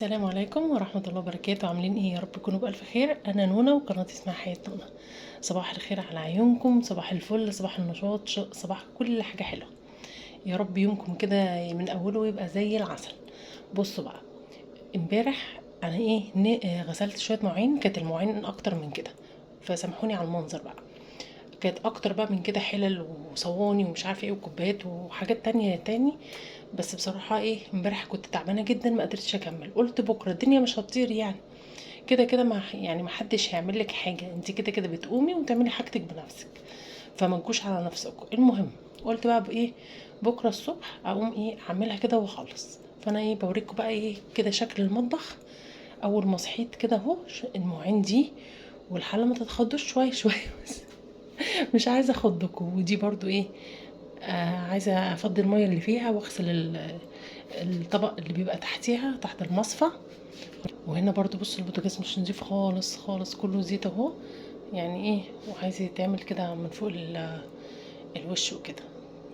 السلام عليكم ورحمة الله وبركاته. عاملين ايه؟ يا رب تكونوا بألف خير. انا نونا وقناة اسمها حياة نونا. صباح الخير على عيونكم، صباح الفل، صباح النشاط، صباح كل حاجة حلوة. يا رب يومكم كده من اوله يبقى زي العسل. بصوا بقى، امبارح انا غسلت شوية مواعين، كانت المواعين اكتر من كده، فسامحوني على المنظر بقى. كانت اكتر بقى من كده، حلل وصواني ومش عارفه ايه وكوبايات وحاجات تانية. بس بصراحه امبارح كنت تعبانه جدا، ما قدرتش اكمل. قلت بكره الدنيا مش هتطير يعني، كده كده ما حدش هيعمل لك حاجه، انت كده كده بتقومي وتعملي حاجتك بنفسك، فما تجوش على نفسكم. المهم، قلت بقى بكره الصبح اقوم اعملها كده واخلص. فانا بوريكم بقى كده شكل المطبخ. اول ما صحيت كده اهو، المواعين دي والحله ما تتخضوش شويه شويه بس. مش عايزه اخضكم. ودي برضو عايزه افضي الميه اللي فيها واغسل الطبق اللي بيبقى تحتيها تحت المصفى. وهنا برضو بص، البوتاجاز مش نضيف خالص خالص، كله زيت اهو. يعني وعايز يتعمل كده من فوق الوش وكده.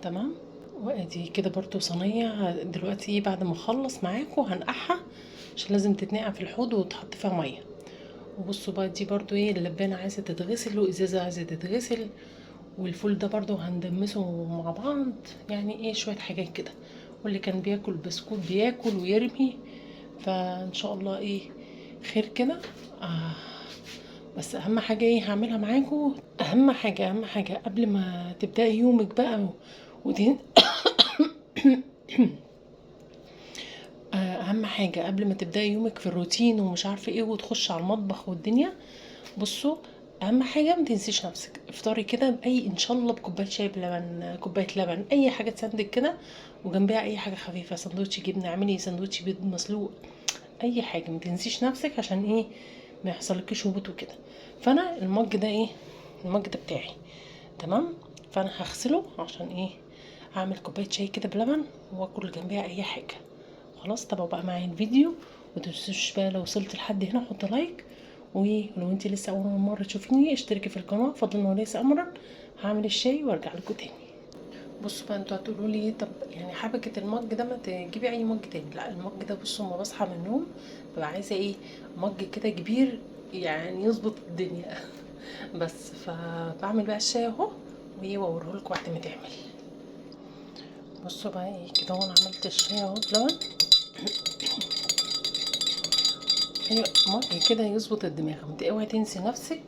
تمام. وادي كده برضو صينيه دلوقتي، بعد ما اخلص معاكم هنقعها، عشان لازم تتنقع في الحوض وتحط فيها ميه. وبصوا بقى، دي برضو اللبانه عايزه تتغسل، وازازه عايزه تتغسل، والفول ده برضو هندمسه مع بعض. يعني شوية حاجات كده. واللي كان بياكل بسكوت بياكل ويرمي، فان شاء الله خير كده. آه بس اهم حاجة هعملها معاكم. اهم حاجة قبل ما تبدأي يومك بقى ودي اهم حاجة قبل ما تبدأي يومك في الروتين ومش عارفة وتخش على المطبخ والدنيا. بصوا، اهم حاجه ما تنسيش نفسك. افطري كده باي، ان شاء الله بكوبايه شاي بلبن، كوبايه لبن، اي حاجه تسندك كده، وجنبها اي حاجه خفيفه، سندوتش جبنه، اعملي سندوتش بيض مسلوق، اي حاجه. ما تنسيش نفسك عشان ما يحصلكيش هبوط وكده. فانا المج ده المج ده بتاعي. تمام. فانا هغسله عشان هعمل كوبايه شاي كده بلبن، واكل جنبها اي حاجه. خلاص، تابعوا بقى معايا الفيديو. ومتنسوش بقى لو وصلت لحد هنا حط لايك. ولو انت لسه اول مره تشوفيني اشتركي في القناه فضلا وليس امرا. هعمل الشاي وارجع لكم تاني. بصوا بقى، انتوا هتقولوا لي طب يعني حبكه المج ده ما تجيبي اي مج تاني. لا، المج ده بصوا، ما بصحى من النوم ببقى عايزه مج كده كبير، يعني يظبط الدنيا. بس فبعمل بقى الشاي اهو، واوريه لكم بعد ما تعمل. بصوا بقى كده، وانا عملت الشاي اهو بلبن. ايوه، مج كده يظبط الدماغ، انت اوعي تنسي نفسك.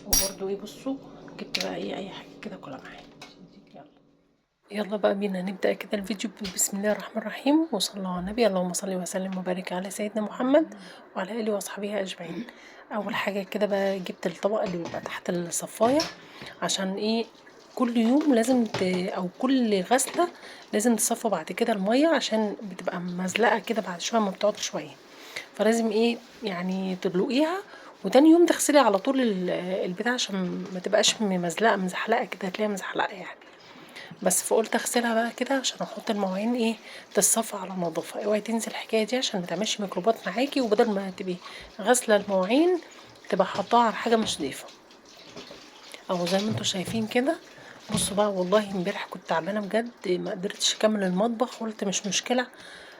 وبرده بصوا، جبت بقى اي حاجه كده كلها معايا. يلا، يلا بقى بينا نبدا كده الفيديو. بسم الله الرحمن الرحيم، وصلى الله على النبي. اللهم صل وسلم وبارك على سيدنا محمد وعلى اله واصحابه اجمعين. اول حاجه كده بقى، جبت الطبق اللي بيبقى تحت الصفايه، عشان كل يوم لازم او كل غسله لازم تصفى بعد كده الميه، عشان بتبقى مزلقه كده بعد شويه ما بتقعد شويه. فلازم يعني تدلقيها، وتاني يوم تغسلي على طول البتاع، عشان ما تبقاش مزلقه مزحلقه كده، هتلاقيها مزحلقه يعني. بس فقلت اغسلها بقى كده عشان احط المواعين تتصفى على نظافه. اوعي تنسي الحكايه دي عشان ما تعملش ميكروبات معاكي، وبدل ما تبقي غاسله المواعين تبقى حطاها على حاجه مش نظيفه، او زي ما انتوا شايفين كده. بصوا بقى، والله امبارح كنت تعبانه بجد، ما قدرتش اكمل المطبخ. قلت مش مشكله،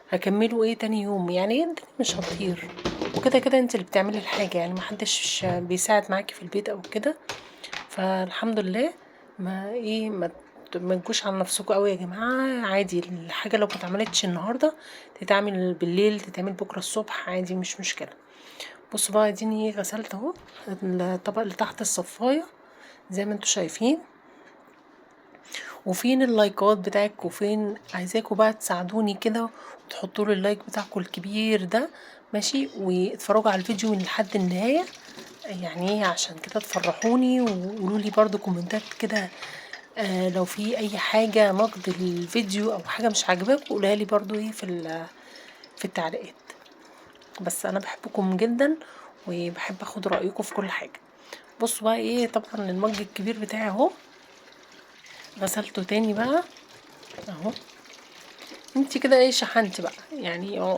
هكمله تاني يوم، يعني الدنيا مش هتطير. وكده كده انت اللي بتعملي الحاجه، يعني محدش بيساعد معاكي في البيت او كده. فالحمد لله. ما تجوش على نفسكم قوي يا جماعه. عادي، الحاجه لو ما اتعملتش النهارده تتعمل بالليل، تتعمل بكره الصبح، عادي مش مشكله. بصوا بقى، اديني غسلت اهو الطبق اللي تحت الصفايه زي ما انتوا شايفين. وفين اللايكات بتاعك؟ وفين عايزاكم بقى تساعدوني كده وتحطوا لي اللايك بتاعكم الكبير ده، ماشي؟ واتفرجوا على الفيديو من لحد النهايه، يعني عشان كده تفرحوني. وقولوا لي برضو كومنتات كده، لو في اي حاجه نقد الفيديو او حاجه مش عاجباكم قولها لي برضو في التعليقات. بس انا بحبكم جدا، وبحب اخد رايكم في كل حاجه. بصوا بقى، طبعا المج الكبير بتاعي اهو غسلته تاني بقى اهو. انت كده شحنتي بقى يعني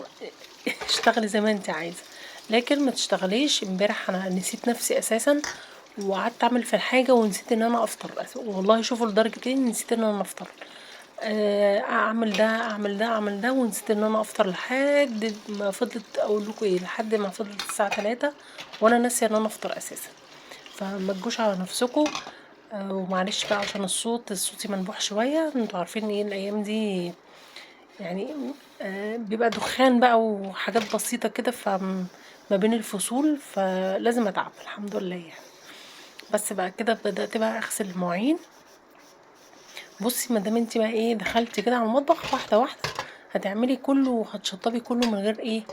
اشتغلي زي ما انت عايزه، لكن ما تشتغليش. امبارح انا نسيت نفسي اساسا، وقعدت اعمل في الحاجه ونسيت ان انا افطر. والله شوفوا لدرجه نسيت ان انا افطر. اعمل ده اعمل ده اعمل ده، ونسيت ان انا افطر لحد ما فضلت اقول لكم ايه، لحد ما فضلت الساعه 3 وانا ناسيه ان انا افطر اساسا. فما تجوش على نفسكم. ومعلش بقى عشان صوتي منبوح شويه، انتوا عارفين ايه الايام دي يعني. بيبقى دخان بقى وحاجات بسيطه كده، ما بين الفصول فلازم اتعب الحمد لله يعني. بس بقى كده بدأت بقى اغسل المواعين. بصي ما دام انت بقى ايه دخلتي كده على المطبخ، واحده واحده هتعملي كله وهتشطبي كله من غير ايه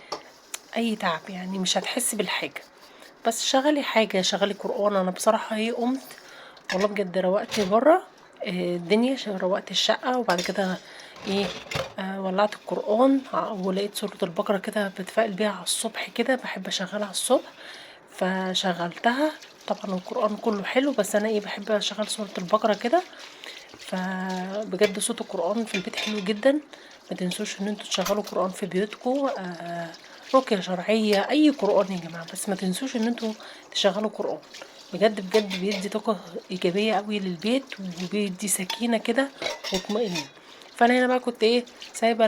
اي تعب، يعني مش هتحسي بالحاجه. بس شغلي حاجه، شغلي قرآن. انا بصراحه ايه قمت والله بجد روقت بره الدنيا، روقت الشقه، وبعد كده ايه ولعت القرآن ولقيت سورة البقرة كده بتفائل بيها على الصبح كده، بحب اشغلها على الصبح فشغلتها. طبعا القرآن كله حلو، بس انا ايه بحب اشغل سورة البقرة كده. فبجد صوت القرآن في البيت حلو جدا. ما تنسوش ان انتوا تشغلوا قرآن في بيوتكم. رقية شرعية، اي قرآن يا جماعة، بس ما تنسوش ان انتوا تشغلوا قرآن. بجد بجد بيدي طاقة ايجابية قوي للبيت، وبيدي سكينة كده واطمئنان. فانا هنا بقى كنت ايه سايبة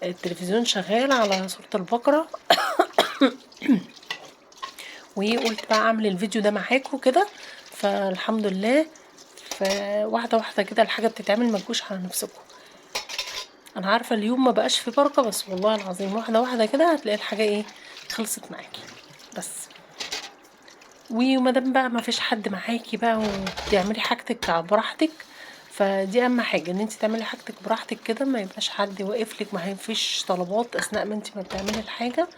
التلفزيون شغال على سورة البقرة وقلت بقى اعمل الفيديو ده معاكم كده. فالحمد لله. فواحدة واحدة كده الحاجة بتتعمل، ما تجوش على نفسكم. انا عارفة اليوم ما بقاش فيه بركة، بس والله العظيم واحدة واحدة كده هتلاقي الحاجة ايه خلصت معاكي. بس ومادام بقى ما فيش حد معاكي بقى وتعملي حاجتك براحتك، فدي اهم حاجة ان انت تعملي حاجتك براحتك كده، ما يبقاش حد واقف لك، ما فيش طلبات اثناء ما انت ما بتعملي الحاجة.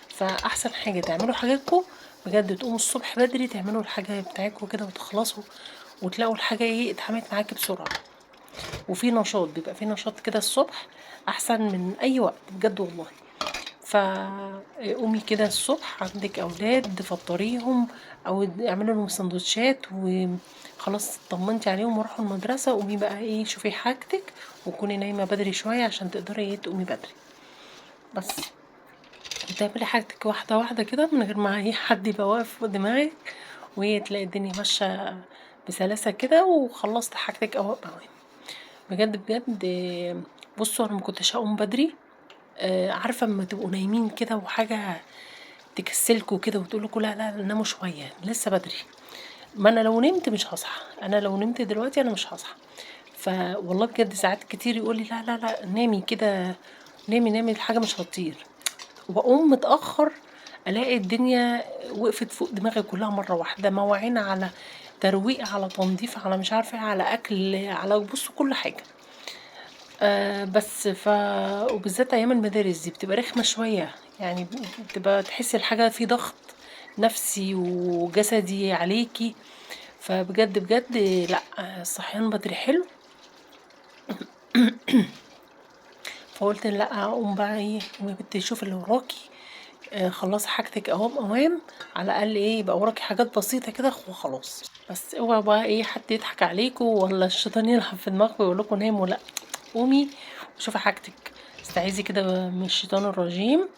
فاحسن حاجة تعملوا حاجاتكم بجد، تقوموا الصبح بدري تعملوا الحاجة بتاعتكم كده وتخلصوا، وتلاقوا الحاجة ايه اتعملت معاكي بسرعة. وفي نشاط، بيبقى في نشاط كده الصبح احسن من اي وقت بجد والله. فقومي كده الصبح عندك اولاد فطريهم او اعملوا لهم سندوتشات وخلاص طمنتي عليهم وراحوا المدرسه. قومي بقى ايه شوفي حاجتك، وكوني نايمه بدري شويه عشان تقدري ايه تقومي بدري. بس تعملي حاجتك واحده واحده كده من غير ما اي حد يبقى واقف فوق دماغك، وتلاقي الدنيا ماشيه بسلاسه كده، وخلصت حاجتك اوام اوام. بجد بجد بصوا انا ما كنتش هقوم بدري. عارفه اما تبقوا نايمين كده وحاجه تكسلكوا كده وتقولوا لا لا ناموا شويه لسه بدري. ما انا لو نمت مش هصحى، انا لو نمت دلوقتي انا مش هصحى. فوالله بجد ساعات كتير يقولي لا لا لا نامي كده، نامي نامي الحاجه مش هتطير. واقوم متاخر الاقي الدنيا وقفت فوق دماغي كلها مره واحده، مواعين على ترويق على تنظيف على مش عارفه على اكل على بصوا كل حاجه. بس وبالذات أيام المدارس دي بتبقى رخمة شوية، يعني بتبقى تحسي الحاجة في ضغط نفسي وجسدي عليكي. فبجد بجد لأ، الصحيان بدري حلو. فقلت لأ أقوم بقى ايه قومي يا بنتي شوفي اللي وراكي. خلصي حاجتك أوام أوام، على الأقل ايه يبقى وراكي حاجات بسيطة كده وخلاص. بس اوعى بقى ايه حد يضحك عليكوا ولا الشيطان يلعب في دماغكوا ويقولكوا ناموا، لأ قومي وشوفي حاجتك، استعيذي كده من الشيطان الرجيم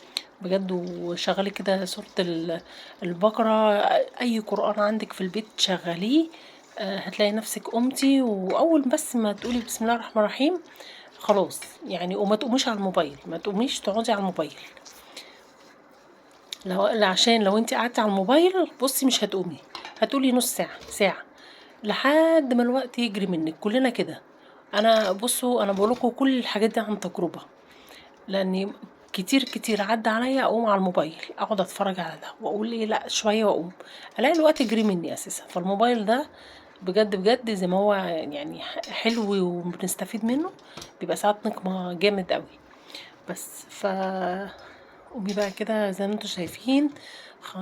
بجد، وشغلي كده سورة البقرة. أي قرآن عندك في البيت شغليه. هتلاقي نفسك قمتي، وأول بس ما تقولي بسم الله الرحمن الرحيم خلاص يعني. وما تقوميش على الموبايل، ما تقوميش تقعدي على الموبايل. عشان لو انت قعدتي على الموبايل بصي مش هتقومي، هتقولي نص ساعة ساعة لحد ما الوقت يجري منك. كلنا كده. انا بصوا انا بقولكوا كل الحاجات دي عن تجربة، لاني كتير كتير عدى عليا اقوم على الموبايل اقعد اتفرج على ده واقول ايه لا شويه واقوم الاقي الوقت يجري مني اساسا. فالموبايل ده بجد بجد زي ما هو يعني حلو وبنستفيد منه، بيبقى ساعات نقمة جامد قوي. بس قومي بقى كده زي ما انتوا شايفين.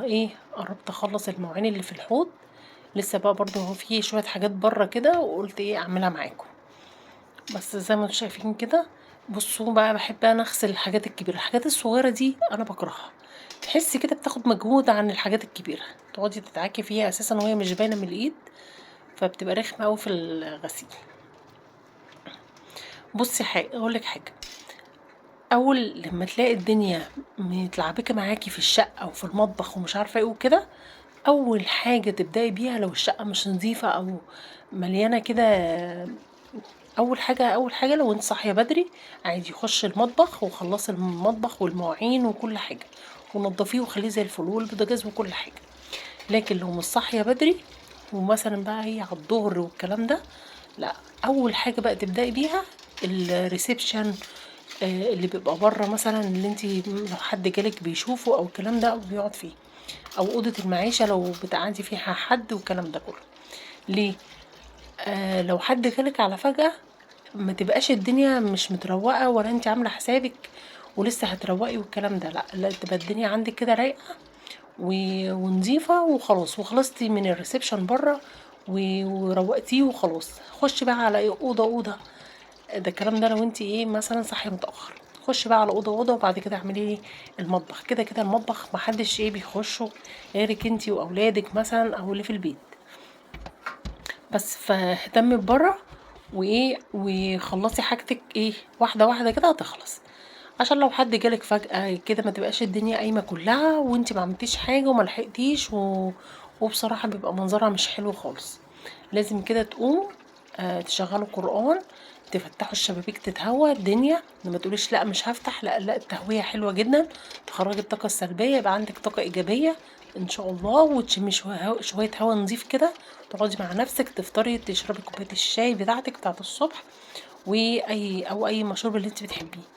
ايه قربت اخلص المواعين اللي في الحوض. لسه بقى برضو هو في شويه حاجات بره كده، وقلت ايه اعملها معاكم. بس زي ما انتم شايفين كده. بصوا بقى بحب انا اغسل الحاجات الكبيره، الحاجات الصغيره دي انا بكرهها. تحسي كده بتاخد مجهود عن الحاجات الكبيره، تقعدي تتعاكي فيها اساسا وهي مش باينه من الايد، فبتبقى رخمه قوي في الغسيل. بصي حاجه اقول لك حاجه، اول لما تلاقي الدنيا متلعبكه معاكي في الشقه وفي المطبخ ومش عارفه ايه وكده، اول حاجه تبداي بيها لو الشقه مش نظيفه او مليانه كده اول حاجه لو انت صاحيه بدري عادي خش المطبخ وخلصي المطبخ والمواعين وكل حاجه ونضفيه وخليه زي الفل والبوتاجاز وكل حاجه. لكن لو مش صاحيه بدري ومثلا بقى هي على الظهر والكلام ده، لا، اول حاجه بقى تبداي بيها الريسبشن، اللي بيبقى بره مثلا، اللي انت لو حد جالك بيشوفه او الكلام ده او بيقعد فيه، او اوضه المعيشه لو بتقعدي فيها حد والكلام ده كله. ليه؟ لو حد جالك على فجأة ما تبقاش الدنيا مش متروقة ولا انت عاملة حسابك ولسه هتروقي والكلام ده، لا لا، تبقى الدنيا عندك كده رايقة ونظيفة وخلاص، وخلصتي من الريسبشن بره وروقتيه وخلاص. خش بقى على ايه، اوضة اوضة. ده الكلام ده لو انت ايه مثلا صاحية متأخر، خش بقى على اوضة اوضة، وبعد كده اعملي ايه المطبخ. كده كده المطبخ محدش ايه بيخشه غيرك انت واولادك مثلا او اللي في البيت بس. فاهتمي ببره وايه وخلصي حاجتك ايه واحده واحده كده هتخلص، عشان لو حد جالك فجأة كده ما تبقاش الدنيا قايمه كلها وانت ما عملتيش حاجه وما لحقتيش وبصراحه بيبقى منظرها مش حلو خالص. لازم كده تقوم تشغلوا قرآن، تفتحوا الشبابيك تتهوى الدنيا، ما تقوليش لا مش هفتح، لا لا، التهوية حلوة جدا تخرجي الطاقة السلبية، يبقى عندك طاقة إيجابية إن شاء الله، وتشمي شوية هوا نظيف كده، تقعدي مع نفسك تفطري تشربي كوباية الشاي بتاعتك بتاعت الصبح أو أي مشروب اللي انت بتحبيه.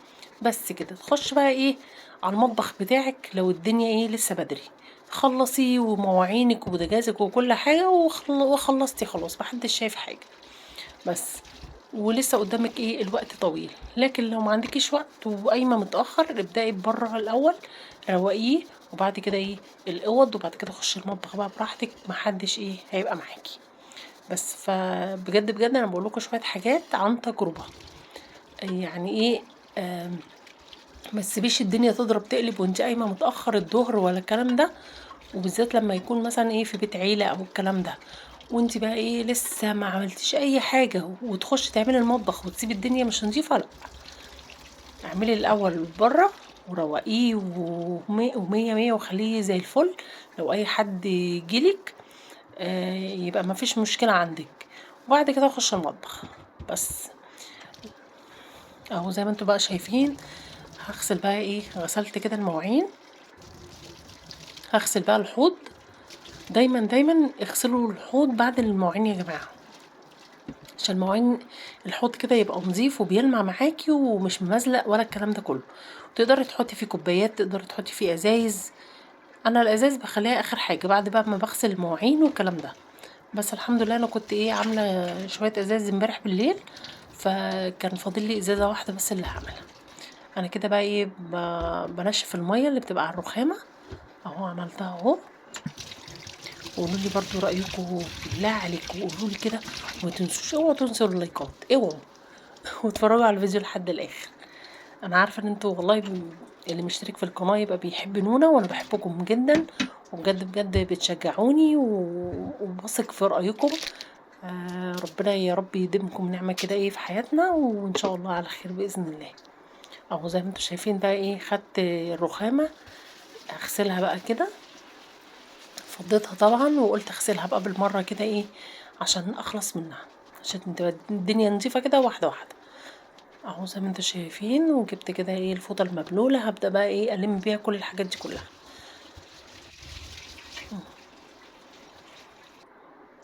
بس كده تخش بقى ايه على المطبخ بتاعك لو الدنيا ايه لسه بدري، خلصي ومواعينك وبوتاجازك وكل حاجة وخلصتي خلاص محدش شايف حاجة بس. ولسه قدامك ايه الوقت طويل. لكن لو ما عندكيش وقت وقايمه متاخر، ابدأي بره الاول، روقيه، وبعد كده ايه الاوض، وبعد كده خشي المطبخ بقى براحتك، محدش ايه هيبقى معاكي بس. فبجد بجد انا بقول لكم شويه حاجات عن تجربه، يعني ايه، ما تسيبيش الدنيا تضرب تقلب وانت قايمه متاخر الظهر ولا الكلام ده، وبالذات لما يكون مثلا ايه في بيت عيله او الكلام ده، وانت بقى ايه لسه ما عملتيش اي حاجه وتخشي تعملي المطبخ وتسيبي الدنيا مش نظيفه، لا، اعملي الاول بره وروقيه ومية مية وخليه زي الفل. لو اي حد جيلك يبقى ما فيش مشكله عندك، وبعد كده اخش المطبخ بس. اهو زي ما انتوا بقى شايفين، هغسل بقى ايه، غسلت كده المواعين، هغسل بقى الحوض. دايما دايما اغسلوا الحوض بعد المواعين يا جماعه، عشان المواعين الحوض كده يبقى نظيف وبيلمع معاكي ومش ممزلق ولا الكلام ده كله. تقدري تحطي فيه كوبايات، تقدري تحطي فيه ازايز. انا الازايز بخليها اخر حاجه بعد بقى ما بغسل المواعين والكلام ده. بس الحمد لله انا كنت ايه عامله شويه ازايز امبارح بالليل، فكان فاضل لي ازازه واحده بس اللي هعملها. انا كده بقى ايه بنشف الميه اللي بتبقى على الرخامه، اهو عملتها اهو. وقولوا لي برضو رايكم بالله عليكم، وقولوا لي كده، وما تنسوش اوعوا تنسوا اللايكات اوعوا واتفرجوا على الفيديو لحد الاخر. انا عارفه ان انتوا والله اللي مشترك في القناه يبقى بيحب نونا، وانا بحبكم جدا وبجد بجد بتشجعوني وبثق في رايكم. ربنا يا رب يديمكم نعمه كده ايه في حياتنا، وان شاء الله على خير باذن الله. اهو زي ما انتوا شايفين بقى ايه، خدت الرخامه اغسلها بقى كده، فضيتها طبعا وقلت اغسلها بقى بالمره كده ايه عشان اخلص منها، عشان تبقى الدنيا نظيفه كده واحده واحده. اهو زي ما انتوا شايفين، وجبت كده ايه الفوطه المبلوله، هبدا بقى ايه الم بيها كل الحاجات دي كلها.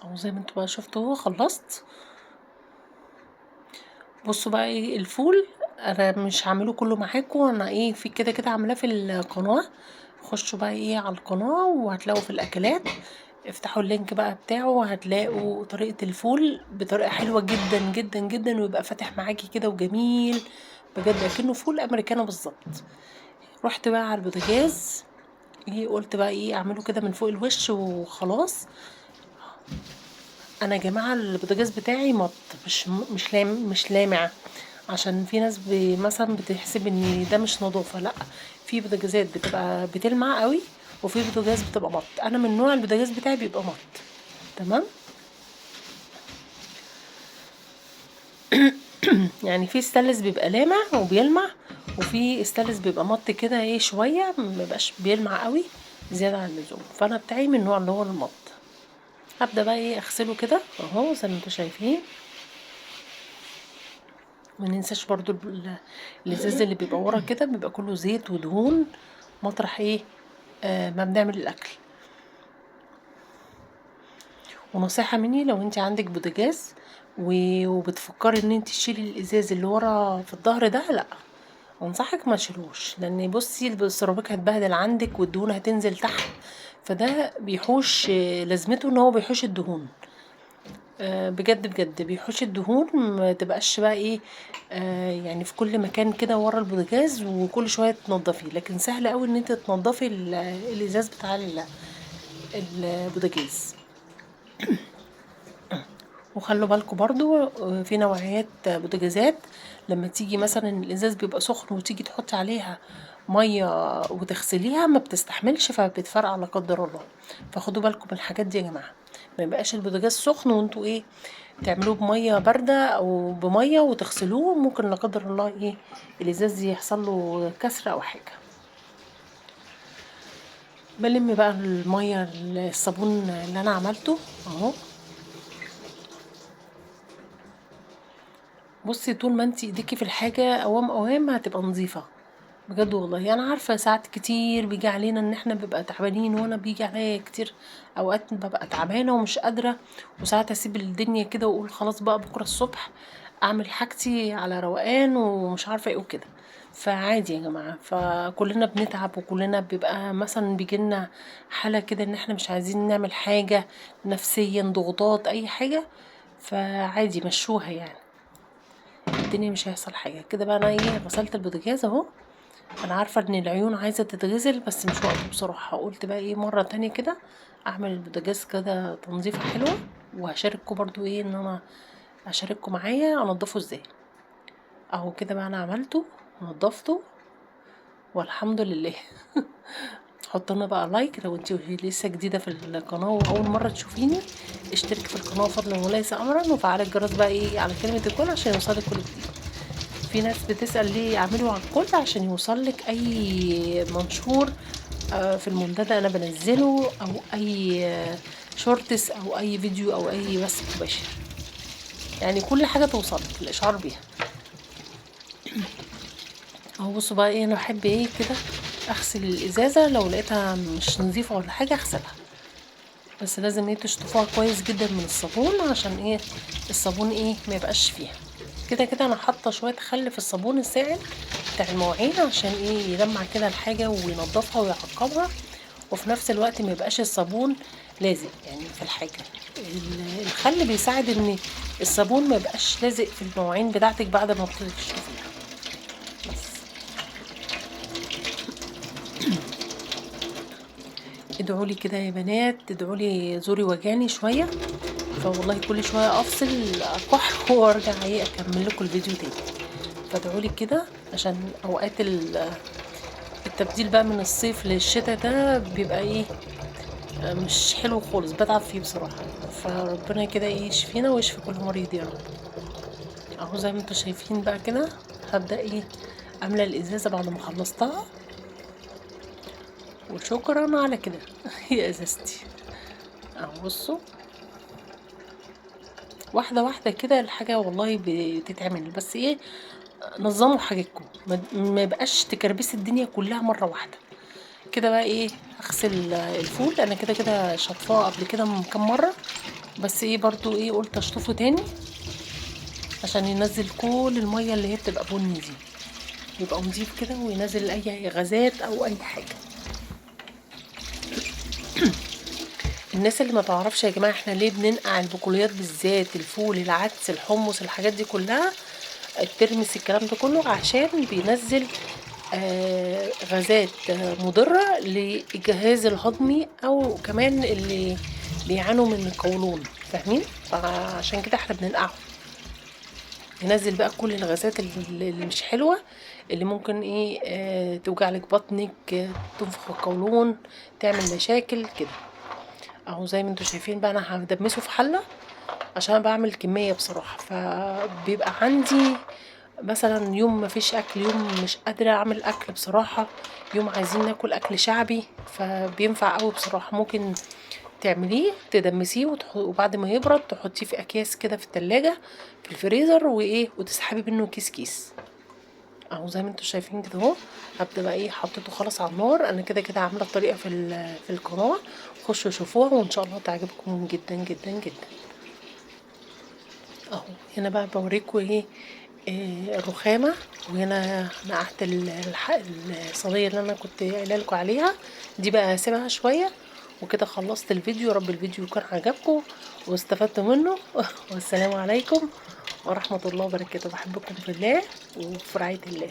اهو زي ما انتوا بقى شفتوا اهو خلصت. بصوا بقى ايه الفول، انا مش هعمله كله معاكم، انا ايه في كده كده عاملاه في القناه. خشوا بقى ايه على القناه وهتلاقوا في الاكلات، افتحوا اللينك بقى بتاعه، هتلاقوا طريقه الفول بطريقه حلوه جدا جدا جدا، ويبقى فاتح معاكي كده وجميل بجد اكنه فول امريكانو بالظبط. رحت بقى على البوتاجاز، ايه قلت بقى ايه اعمله كده من فوق الوش وخلاص. انا يا جماعه البوتاجاز بتاعي مط، مش لامع، عشان في ناس مثلا بتحسب ان ده مش نظافه، لا، في بوتاجازات بتبقى بتلمع قوي، وفي بوتاجاز بتبقى مط. انا من نوع البوتاجاز بتاعي بيبقى مط تمام. يعني في ستانلس بيبقى لامع وبيلمع، وفي ستانلس بيبقى مط كده ايه شويه مبيبقاش بيلمع قوي زياده عن اللزوم، فانا بتاعي من النوع اللي هو المط. هبدا بقى ايه اغسله كده اهو زي ما انتوا شايفين. ما ننساش برضو الازاز اللي بيبقى ورا كده بيبقى كله زيت ودهون مطرح ايه ما بنعمل الاكل. ونصيحة مني، لو انت عندك بوتاجاز وبتفكري ان انت تشيلي الازاز اللي ورا في الظهر ده، لا، انصحك ما تشيلوش، لان بصي السيراميك هتبهدل عندك والدهون هتنزل تحت، فده بيحوش لازمته ان هو بيحوش الدهون. بجد بجد بيحوش الدهون، ما تبقاش بقى ايه يعني في كل مكان كده ورا البوتاجاز وكل شويه تنضفي، لكن سهل قوي ان انت تنضفي الازاز بتاع البوتاجاز. وخلوا بالكم برضو في نوعيات بوتاجازات لما تيجي مثلا الازاز بيبقى سخن وتيجي تحطي عليها ميه وتغسليها ما بتستحملش فبتفرقع لا قدر الله. فخدوا بالكم من الحاجات دي يا جماعه، ما يبقاش البوتاجاز سخن وانتوا ايه تعملوه بميه بارده او بميه وتغسلوه، ممكن لا قدر الله ايه الازاز يحصل له كسر او حاجه. بلم بقى الميه الصابون اللي انا عملته اهو. بصي طول ما انتي ايديكي في الحاجه اوام اوام هتبقى نظيفه بجد والله. انا عارفه ساعات كتير بيجي علينا ان احنا بنبقى تعبانين، وانا بيجي عليا كتير اوقات ببقى تعبانه ومش قادره، وساعات اسيب الدنيا كده واقول خلاص بقى بكره الصبح اعمل حاجتي على روقان ومش عارفه ايه وكده. فعادي يا جماعه، فكلنا بنتعب وكلنا بيبقى مثلا بيجيلنا حاله كده ان احنا مش عايزين نعمل حاجه نفسيا، ضغوطات اي حاجه، فعادي مشوها يعني، الدنيا مش هيحصل حاجه كده. بقى انا ايه غسلت البوتاجاز اهو. انا عارفه ان العيون عايزه تتغسل بس مش وقته بصراحه، قلت بقى ايه مره تانية كده اعمل البوتاجاز كده تنظيفه حلوه، وهشارككم برضو ايه ان انا هشارككم معايا انضفه ازاي. اهو كده بقى انا عملته ونضفته والحمد لله. حط لنا بقى لايك لو انت لسه جديده في القناه واول مره تشوفيني، اشتركي في القناه فضلا وليس امرا، وفعلي الجرس بقى ايه على كلمه الكل عشان يوصلك كل جديد. في ناس بتسأل ليه اعمله على الكل، عشان يوصلك اي منشور في المنتدى انا بنزله، او اي شورتس او اي فيديو او اي بث مباشر، يعني كل حاجة توصلك الاشعار بيها. اهو بصوا بقى ايه انا بحب ايه كده اغسل الازازة، لو لقيتها مش نظيفة ولا حاجة اغسلها، بس لازم ايه تشطفوها كويس جدا من الصابون عشان ايه الصابون ايه ما يبقاش فيها. كده كده انا حاطه شويه خل في الصابون السائل بتاع المواعين عشان ايه يلمع كده الحاجه وينضفها ويعقمها، وفي نفس الوقت ما يبقاش الصابون لازق يعني في الحاجه. الخل بيساعد ان الصابون ما يبقاش لازق في المواعين بتاعتك بعد ما بتشطفيها. بس ادعوا لي كده يا بنات، ادعوا لي زوري وجعني شويه، فوالله كل شويه افصل اكح وارجع ايه اكمل لكم الفيديو تاني. فادعوا لي كده عشان اوقات التبديل بقى من الصيف للشتاء ده بيبقى ايه مش حلو خالص، بتعب فيه بصراحه، فربنا كده ايه يشفينا ويشفي كل مريض يا رب. اهو زي ما انتوا شايفين بقى كده هبدا ايه املى الازازه بعد ما خلصتها، وشكرا على كده. يا ازازتي اهو بصوا واحده واحده كده الحاجه والله بتتعمل، بس ايه نظموا حاجتكم، ما يبقاش تكربسي الدنيا كلها مره واحده. كده بقى ايه اغسل الفول، انا كده كده شطفاه قبل كده من كام مره، بس ايه برضو ايه قلت اشطفه تاني عشان ينزل كل الميه اللي هي بتبقى بني دي، يبقى نضيف كده وينزل اي غازات او اي حاجه. الناس اللي ما تعرفش يا جماعه احنا ليه بننقع البقوليات بالذات، الفول العدس الحمص الحاجات دي كلها، الترمس الكلام ده كله، عشان بينزل غازات مضرة للجهاز الهضمي، او كمان اللي بيعانوا من القولون، فاهمين؟ فعشان كده احنا بننقعه، ينزل بقى كل الغازات اللي مش حلوة، اللي ممكن ايه توجعلك بطنك، تنفخ القولون، تعمل مشاكل كده. اهو زي ما انتوا شايفين بقى انا هدمسه في حلة عشان بعمل كمية بصراحة، فبيبقى عندي مثلا يوم مفيش اكل، يوم مش قادرة اعمل اكل بصراحة، يوم عايزين ناكل اكل شعبي، فبينفع قوي بصراحة. ممكن تعمليه تدمسيه وبعد ما يبرد تحطيه في اكياس كده في التلاجة في الفريزر وتسحبي منه كيس كيس اهو زي ما انتوا شايفين كده اهو. هبدا بقى حطيته خلاص على النار. انا كده كده عامله الطريقه في القناه، خشوا شوفوها وان شاء الله تعجبكم جدا جدا جدا. اهو هنا بقى بوريكم الرخامه. وهنا نقعت الصينيه اللي انا كنت قايله لكم عليها دي بقى هسيبها شويه. وكده خلصت الفيديو. رب الفيديو يكون عجبكم واستفدتوا منه. والسلام عليكم ورحمه الله وبركاته. بحبكم في الله وفي رعايه الله.